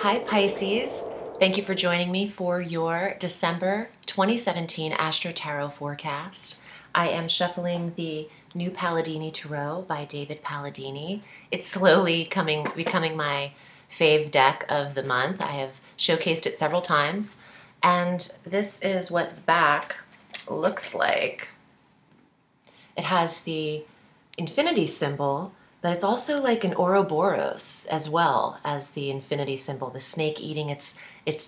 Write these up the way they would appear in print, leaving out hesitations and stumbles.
Hi Pisces, thank you for joining me for your December 2017 Astro Tarot forecast. I am shuffling the New Palladini Tarot by David Palladini. It's slowly becoming my fave deck of the month. I have showcased it several times, and this is what the back looks like. It has the infinity symbol, but it's also like an Ouroboros as well as the infinity symbol, the snake eating its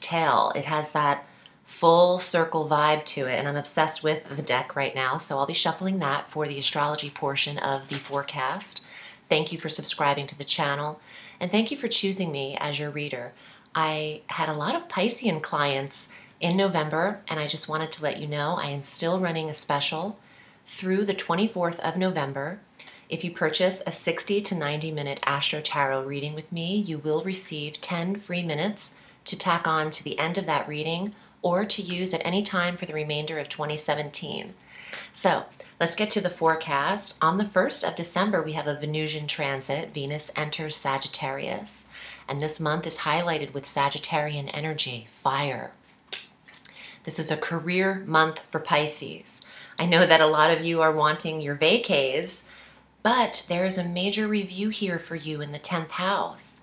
tail. It has that full circle vibe to it, and I'm obsessed with the deck right now, so I'll be shuffling that for the astrology portion of the forecast. Thank you for subscribing to the channel, and thank you for choosing me as your reader. I had a lot of Piscean clients in November, and I just wanted to let you know I am still running a special through the 24th of November. If you purchase a 60 to 90 minute Astro Tarot reading with me, you will receive 10 free minutes to tack on to the end of that reading or to use at any time for the remainder of 2017. So let's get to the forecast. On the 1st of December, we have a Venusian transit. Venus enters Sagittarius, and this month is highlighted with Sagittarian energy, fire. This is a career month for Pisces. I know that a lot of you are wanting your vacays, but there is a major review here for you in the 10th house.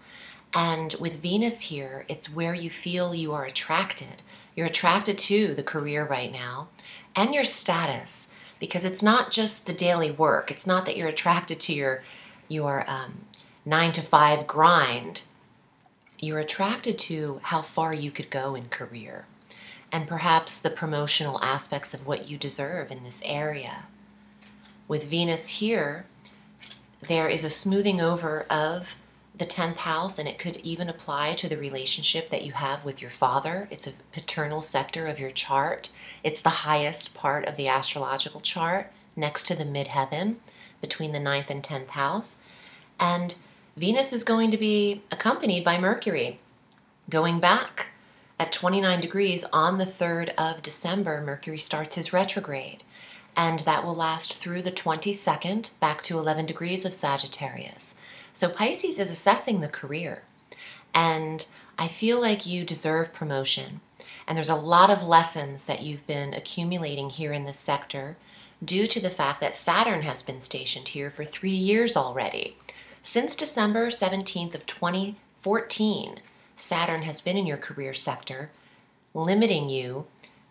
And with Venus here, it's where you feel you are attracted. You're attracted to the career right now and your status, because it's not just the daily work. It's not that you're attracted to your 9-to-5 grind. You're attracted to how far you could go in career and perhaps the promotional aspects of what you deserve in this area. With Venus here, there is a smoothing over of the 10th house, and it could even apply to the relationship that you have with your father. It's a paternal sector of your chart. It's the highest part of the astrological chart, next to the midheaven, between the 9th and 10th house. And Venus is going to be accompanied by Mercury. Going back at 29 degrees on the 3rd of December, Mercury starts his retrograde. And that will last through the 22nd, back to 11 degrees of Sagittarius. So Pisces is assessing the career, and I feel like you deserve promotion. And there's a lot of lessons that you've been accumulating here in this sector due to the fact that Saturn has been stationed here for 3 years already. Since December 17th of 2014, Saturn has been in your career sector, limiting you,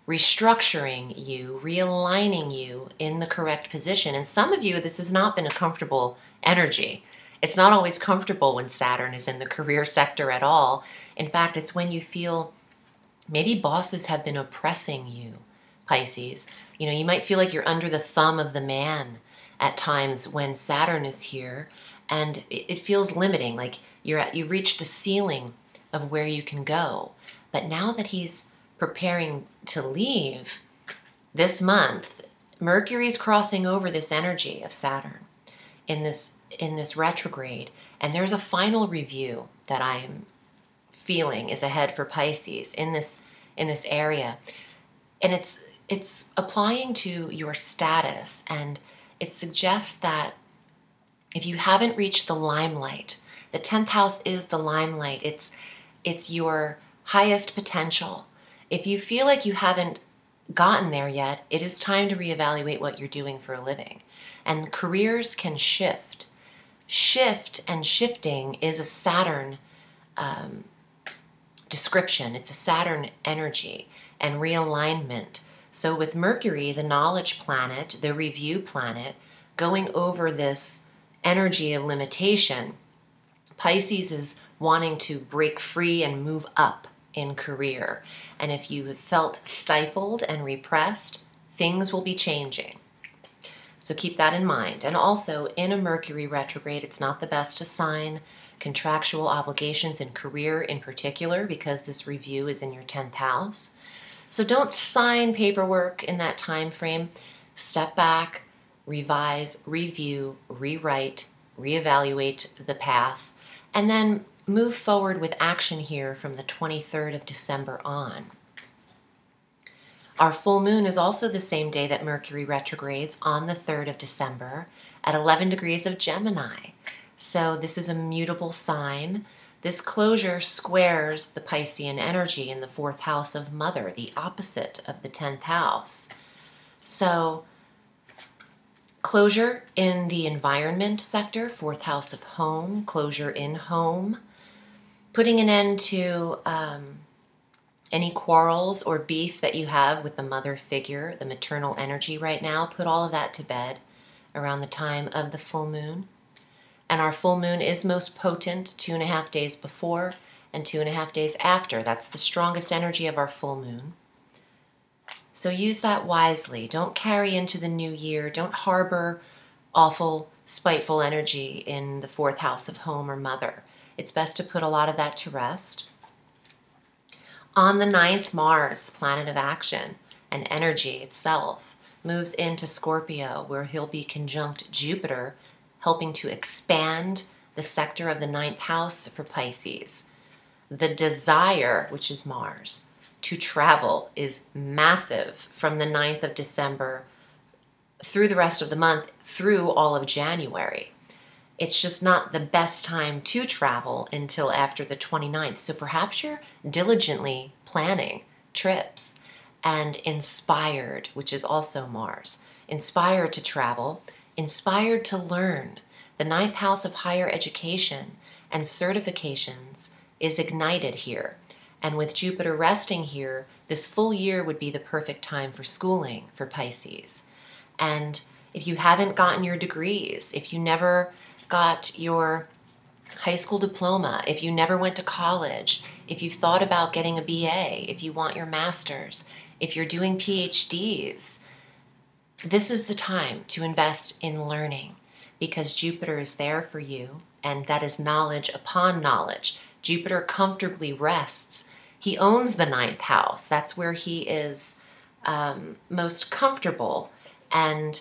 restructuring you, realigning you in the correct position. And some of you, this has not been a comfortable energy. It's not always comfortable when Saturn is in the career sector at all. In fact, it's when you feel maybe bosses have been oppressing you, Pisces. You know, you might feel like you're under the thumb of the man at times when Saturn is here, and it feels limiting, like you've reached the ceiling of where you can go. But now that he's preparing to leave this month, Mercury is crossing over this energy of Saturn in this retrograde, and there's a final review that I'm feeling is ahead for Pisces in this area, and it's applying to your status, and it suggests that if you haven't reached the limelight, the 10th house is the limelight. It's your highest potential. If you feel like you haven't gotten there yet, it is time to reevaluate what you're doing for a living. And careers can shift. Shift and shifting is a Saturn description. It's a Saturn energy and realignment. So with Mercury, the knowledge planet, the review planet, going over this energy of limitation, Pisces is wanting to break free and move up in career. And if you have felt stifled and repressed, things will be changing. So keep that in mind. And also, in a Mercury retrograde, it's not the best to sign contractual obligations in career in particular, because this review is in your 10th house. So don't sign paperwork in that time frame. Step back, revise, review, rewrite, reevaluate the path, and then move forward with action here from the 23rd of December on. Our full moon is also the same day that Mercury retrogrades, on the 3rd of December at 11 degrees of Gemini. So this is a mutable sign. This closure squares the Piscean energy in the 4th house of Mother, the opposite of the 10th house. So closure in the environment sector, 4th house of home, closure in home, putting an end to any quarrels or beef that you have with the mother figure, the maternal energy right now. Put all of that to bed around the time of the full moon. And our full moon is most potent 2.5 days before and 2.5 days after. That's the strongest energy of our full moon. So use that wisely. Don't carry into the new year. Don't harbor awful, spiteful energy in the 4th house of home or mother. It's best to put a lot of that to rest. On the 9th, Mars, planet of action and energy itself, moves into Scorpio, where he'll be conjunct Jupiter, helping to expand the sector of the 9th house for Pisces. The desire, which is Mars, to travel is massive from the 9th of December through the rest of the month, through all of January. It's just not the best time to travel until after the 29th. So perhaps you're diligently planning trips and inspired, which is also Mars, inspired to travel, inspired to learn. The 9th house of higher education and certifications is ignited here. And with Jupiter resting here, this full year would be the perfect time for schooling for Pisces. And if you haven't gotten your degrees, if you never got your high school diploma, if you never went to college, if you've thought about getting a BA, if you want your master's, if you're doing PhDs, this is the time to invest in learning, because Jupiter is there for you, and that is knowledge upon knowledge. Jupiter comfortably rests. He owns the 9th house. That's where he is most comfortable. And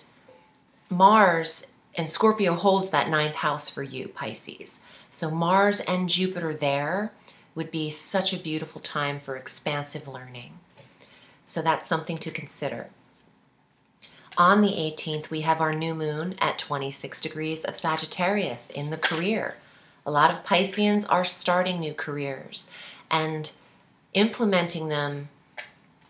Mars and Scorpio holds that 9th house for you, Pisces. So Mars and Jupiter there would be such a beautiful time for expansive learning. So that's something to consider. On the 18th, we have our new moon at 26 degrees of Sagittarius in the career. A lot of Pisceans are starting new careers and implementing them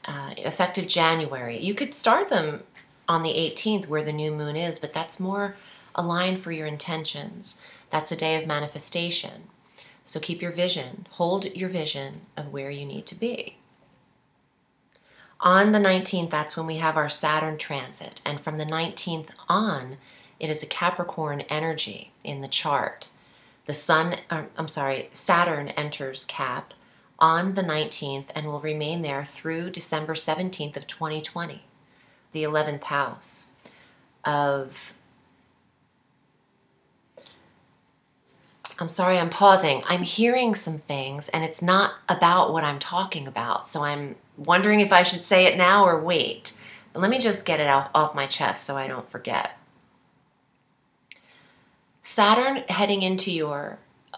effective January. You could start them on the 18th where the new moon is, but that's more aligned for your intentions. That's a day of manifestation. So keep your vision, hold your vision of where you need to be. On the 19th, that's when we have our Saturn transit. And from the 19th on, it is a Capricorn energy in the chart. Saturn enters Cap on the 19th and will remain there through December 17th of 2020, the 11th house of... I'm sorry, I'm pausing. I'm hearing some things, and it's not about what I'm talking about. So I'm wondering if I should say it now or wait. But let me just get it off my chest so I don't forget. Saturn heading into your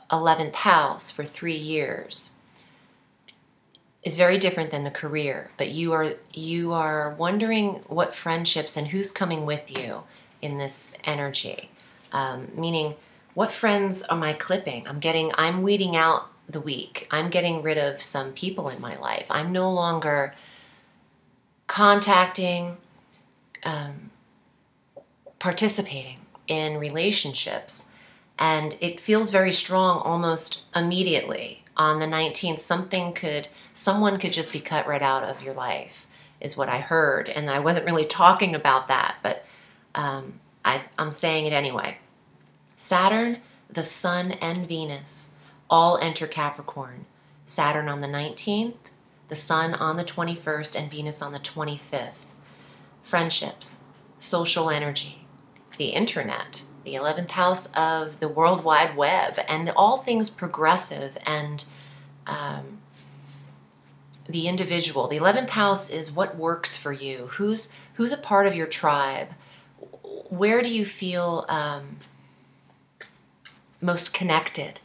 11th house for 3 years is very different than the career. But you are wondering what friendships and who's coming with you in this energy. Meaning, what friends am I clipping? I'm weeding out the weak. I'm getting rid of some people in my life. I'm no longer contacting, participating in relationships. And it feels very strong almost immediately. On the 19th, someone could just be cut right out of your life, is what I heard. And I wasn't really talking about that, but I'm saying it anyway. Saturn, the Sun, and Venus all enter Capricorn. Saturn on the 19th, the Sun on the 21st, and Venus on the 25th. Friendships, social energy, the internet, the 11th house of the World Wide Web, and all things progressive and the individual. The 11th house is what works for you. Who's a part of your tribe? Where do you feel most connected?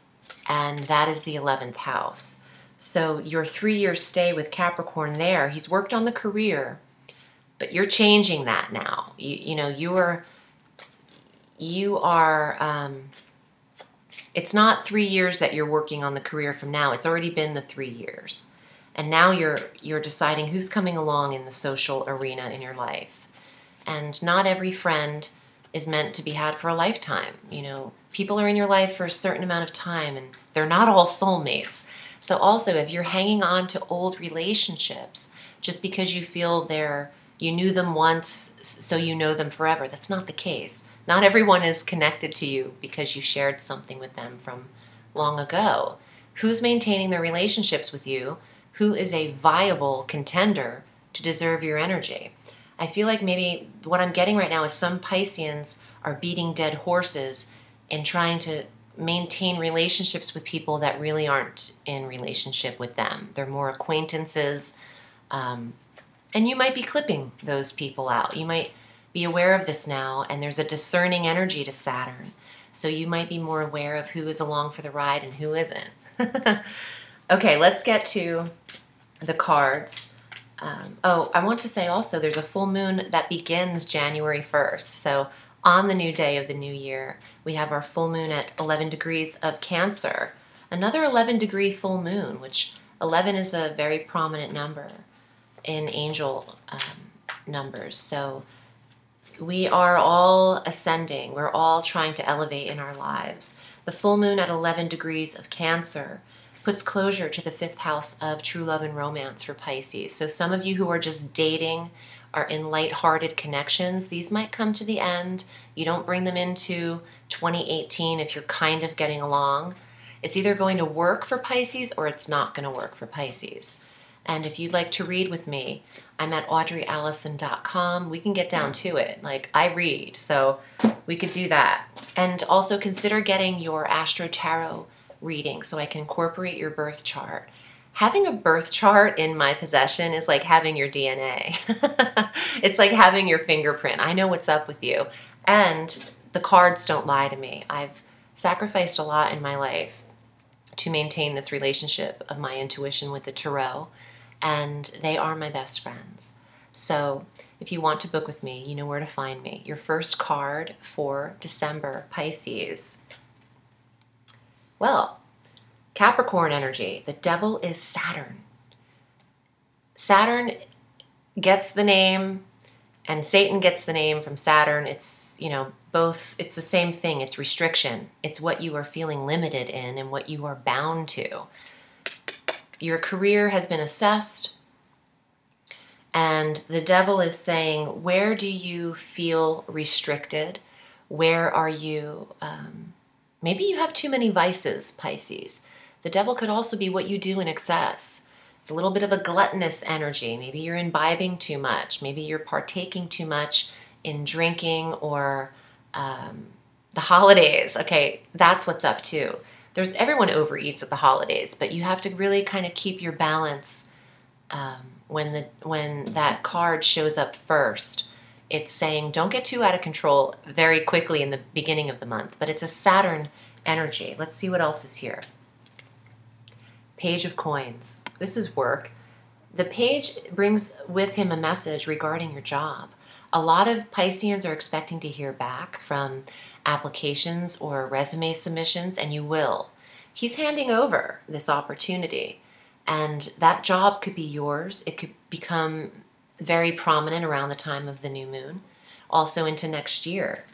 And that is the 11th house. So your 3-year stay with Capricorn there, he's worked on the career, but you're changing that now. You are It's not 3 years that you're working on the career from now. It's already been the 3 years. And now you're deciding who's coming along in the social arena in your life. And not every friend is meant to be had for a lifetime. You know, people are in your life for a certain amount of time, and they're not all soulmates. So also, if you're hanging on to old relationships just because you feel you knew them once, so you know them forever, that's not the case. Not everyone is connected to you because you shared something with them from long ago. Who's maintaining their relationships with you? Who is a viable contender to deserve your energy? I feel like maybe what I'm getting right now is some Pisceans are beating dead horses and trying to maintain relationships with people that really aren't in relationship with them. They're more acquaintances, and you might be clipping those people out. You might be aware of this now, and there's a discerning energy to Saturn. So you might be more aware of who is along for the ride and who isn't. Okay, let's get to the cards. Oh, I want to say also there's a full moon that begins January 1st. So on the new day of the new year, we have our full moon at 11 degrees of Cancer. Another 11-degree full moon, which 11 is a very prominent number in angel numbers. So we are all ascending. We're all trying to elevate in our lives. The full moon at 11 degrees of Cancer puts closure to the 5th house of true love and romance for Pisces. So some of you who are just dating, are in light-hearted connections, these might come to the end. You don't bring them into 2018 if you're kind of getting along. It's either going to work for Pisces or it's not going to work for Pisces. And if you'd like to read with me, I'm at audreyalison.com. We can get down to it. Like, I read, so we could do that. And also consider getting your Astro Tarot reading so I can incorporate your birth chart. Having a birth chart in my possession is like having your DNA. It's like having your fingerprint. I know what's up with you. And the cards don't lie to me. I've sacrificed a lot in my life to maintain this relationship of my intuition with the tarot, and they are my best friends. So if you want to book with me, you know where to find me. Your first card for December, Pisces. Well, Capricorn energy. The devil is Saturn. Saturn gets the name, and Satan gets the name from Saturn. It's, you know, both, it's the same thing. It's restriction. It's what you are feeling limited in and what you are bound to. Your career has been assessed, and the devil is saying, where do you feel restricted? Where are you, maybe you have too many vices, Pisces. The devil could also be what you do in excess. It's a little bit of a gluttonous energy. Maybe you're imbibing too much. Maybe you're partaking too much in drinking or the holidays. Okay, that's what's up too. Everyone overeats at the holidays, but you have to really kind of keep your balance when that card shows up first. It's saying don't get too out of control very quickly in the beginning of the month, but it's a Saturn energy. Let's see what else is here. Page of Coins. This is work. The page brings with him a message regarding your job. A lot of Pisceans are expecting to hear back from applications or resume submissions, and you will. He's handing over this opportunity, and that job could be yours. It could become very prominent around the time of the new moon, also into next year.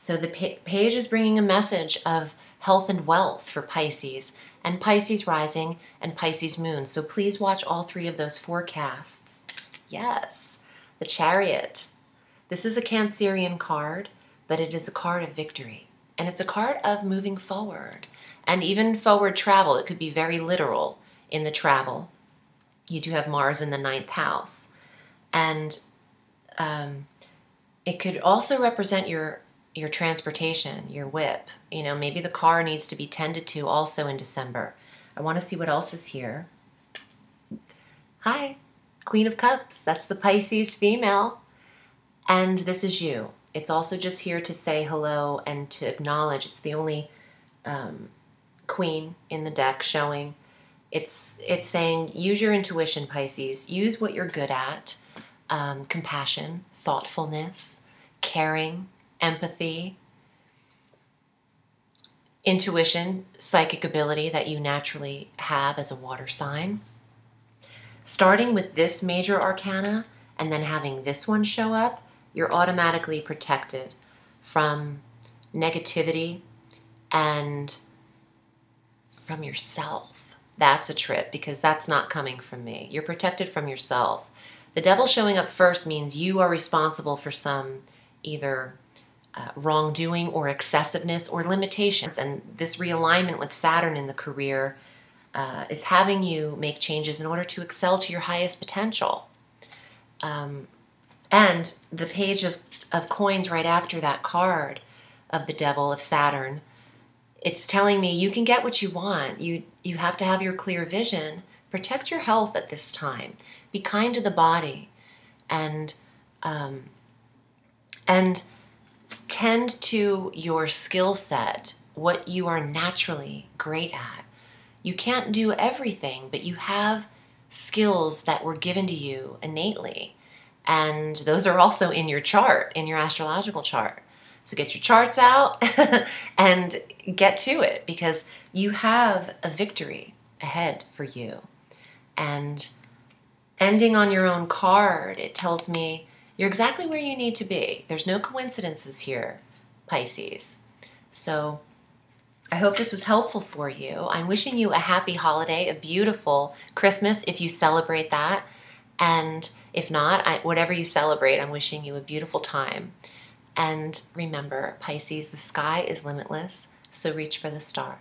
So the page is bringing a message of health and wealth for Pisces, and Pisces rising and Pisces moon. So please watch all 3 of those forecasts. Yes, the Chariot. This is a Cancerian card, but it is a card of victory. And it's a card of moving forward and even forward travel. It could be very literal in the travel. You do have Mars in the 9th house. And it could also represent your transportation, your whip. You know, maybe the car needs to be tended to also in December. I want to see what else is here. Hi, Queen of Cups. That's the Pisces female. And this is you. It's also just here to say hello and to acknowledge. It's the only queen in the deck showing. It's saying use your intuition, Pisces. Use what you're good at. Compassion, thoughtfulness, caring, empathy. intuition, psychic ability that you naturally have as a water sign. Starting with this major arcana and then having this one show up, you're automatically protected from negativity and from yourself. That's a trip, because that's not coming from me. You're protected from yourself. The devil showing up first means you are responsible for some either wrongdoing or excessiveness or limitations. And this realignment with Saturn in the career is having you make changes in order to excel to your highest potential. And the page of coins right after that card of the devil, of Saturn, it's telling me you can get what you want. You have to have your clear vision. Protect your health at this time. Be kind to the body, and tend to your skill set, what you are naturally great at. You can't do everything, but you have skills that were given to you innately, and those are also in your chart, in your astrological chart. So get your charts out and get to it, because you have a victory ahead for you. And ending on your own card, it tells me you're exactly where you need to be. There's no coincidences here, Pisces. So I hope this was helpful for you. I'm wishing you a happy holiday, a beautiful Christmas if you celebrate that. And if not, whatever you celebrate, I'm wishing you a beautiful time. And remember, Pisces, the sky is limitless, so reach for the stars.